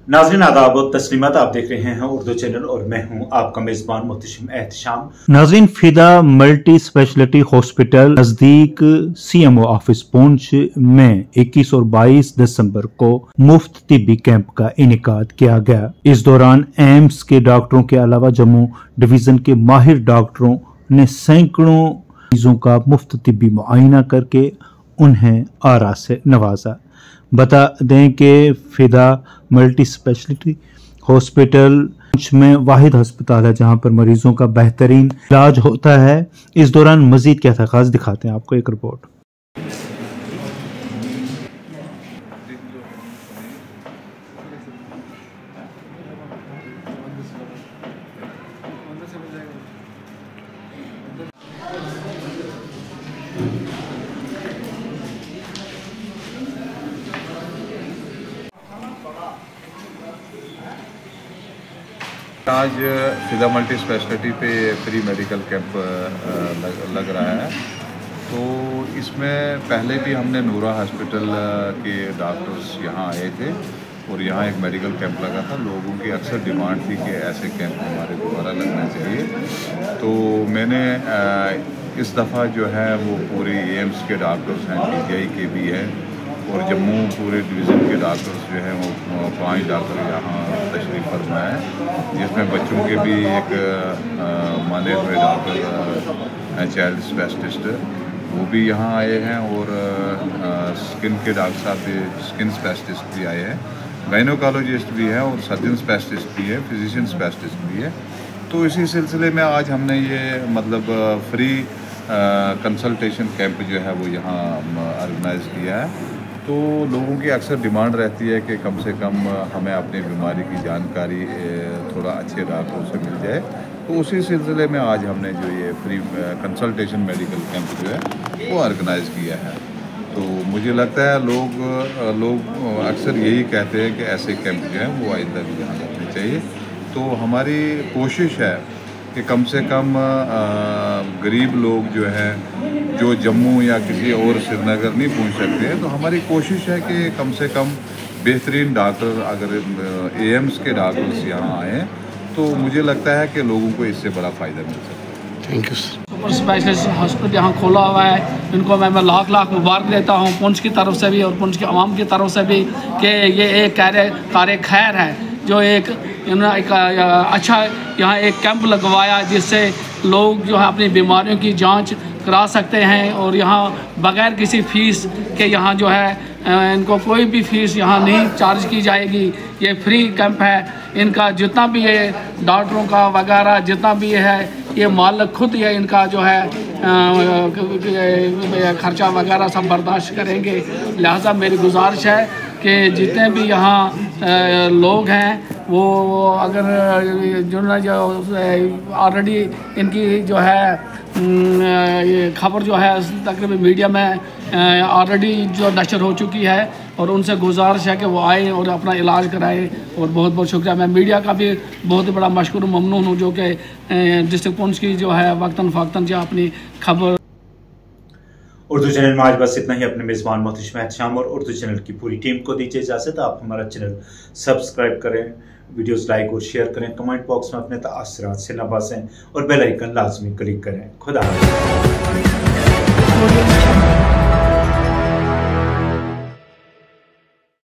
नाज़रीन आदाब और तस्लीमात, आप देख रहे हैं उर्दू चैनल और मैं हूं आपका मेजबान मुहतशिम एहतशाम। नाज़रीन, फिदा मल्टी स्पेशलिटी हॉस्पिटल नजदीक CMO ऑफिस पुंछ में 21 और 22 दिसंबर को मुफ्त तिब्बी कैंप का इनेकाद किया गया। इस दौरान एम्स के डॉक्टरों के अलावा जम्मू डिवीजन के माहिर डॉक्टरों ने सैकड़ों मरीजों का मुफ्त तिब्बी मुआयना करके उन्हें आरा से नवाजा। बता दें कि फिदा मल्टी स्पेशलिटी हॉस्पिटल में वाहिद अस्पताल है जहां पर मरीजों का बेहतरीन इलाज होता है। इस दौरान मजीद क्या था खास दिखाते हैं आपको एक रिपोर्ट। आज फिदा मल्टी स्पेशलिटी पे फ्री मेडिकल कैंप लग रहा है। तो इसमें पहले भी हमने नूरा हॉस्पिटल के डॉक्टर्स यहाँ आए थे और यहाँ एक मेडिकल कैंप लगा था। लोगों की अक्सर डिमांड थी कि ऐसे कैंप हमारे दोबारा लगना चाहिए। तो मैंने इस दफ़ा जो है वो पूरे एम्स के डॉक्टर्स हैं, PGI के भी हैं और जम्मू पूरे डिवीज़न के डॉक्टर्स जो हैं वो 5 डॉक्टर यहाँ तशरीफ़ फरमा है, जिसमें बच्चों के भी एक माने हुए डॉक्टर चाइल्ड स्पेशलिस्ट वो भी यहाँ आए हैं और स्किन के डॉक्टर साहब भी, स्किन स्पेशलिस्ट भी आए हैं, गायनोकोलॉजिस्ट भी है और सर्जन स्पेशलिस्ट भी है, फिजिशियन स्पेशलिस्ट भी है। तो इसी सिलसिले में आज हमने ये मतलब फ्री कंसल्टेशन कैंप जो है वो यहाँ ऑर्गेनाइज़ किया है। तो लोगों की अक्सर डिमांड रहती है कि कम से कम हमें अपनी बीमारी की जानकारी थोड़ा अच्छे डॉक्टरों से मिल जाए। तो उसी सिलसिले में आज हमने जो ये फ्री कंसल्टेशन मेडिकल कैंप जो है वो ऑर्गेनाइज़ किया है। तो मुझे लगता है लोग अक्सर यही कहते हैं कि ऐसे कैंप जो हैं वो आइंदा भी यहाँ लगने चाहिए। तो हमारी कोशिश है कि कम से कम गरीब लोग जो हैं जो जम्मू या किसी और श्रीनगर नहीं पहुंच सकते हैं, तो हमारी कोशिश है कि कम से कम बेहतरीन डॉक्टर अगर एम्स के डॉक्टर्स यहाँ आएँ तो मुझे लगता है कि लोगों को इससे बड़ा फ़ायदा मिल सकता है। Thank you. Super specialist hospital यहाँ खोला हुआ है, इनको मैं लाख लाख मुबारक देता हूँ पुंछ की तरफ से भी और पुंछ के आवाम की तरफ से भी कि ये एक कार्य खैर है जो एक अच्छा यहाँ एक कैंप लगवाया जिससे लोग जो है अपनी बीमारियों की जांच करा सकते हैं और यहाँ बग़ैर किसी फ़ीस के यहाँ जो है इनको कोई भी फ़ीस यहाँ नहीं चार्ज की जाएगी। ये फ्री कैंप है। इनका जितना भी ये डॉक्टरों का वगैरह जितना भी है ये मालिक खुद ये इनका जो है ख़र्चा वगैरह सब बर्दाश्त करेंगे। लिहाजा मेरी गुजारिश है कि जितने भी यहाँ लोग हैं वो अगर जो ऑलरेडी इनकी जो है ये खबर जो है तकरीबन मीडिया में ऑलरेडी जो नशर हो चुकी है और उनसे गुजारिश है कि वो आए और अपना इलाज कराएं। और बहुत बहुत शुक्रिया। मैं मीडिया का भी बहुत ही बड़ा मशकूर ममनून हूँ जो कि डिस्ट्रिक्ट पुंछ की जो है वक्तन फ़क्तन जो अपनी खबर। उर्दू चैनल में आज बस इतना ही। अपने मेज़बान मुहतशिम एहतशाम और उर्दू चैनल की पूरी टीम को दीजिए इजाज़त। आप हमारा चैनल सब्सक्राइब करें, वीडियोस लाइक और शेयर करें, कमेंट बॉक्स में अपने तासुरात से नवाजें और बेल आइकन लाजमी क्लिक करें। खुदा हाफ़िज़।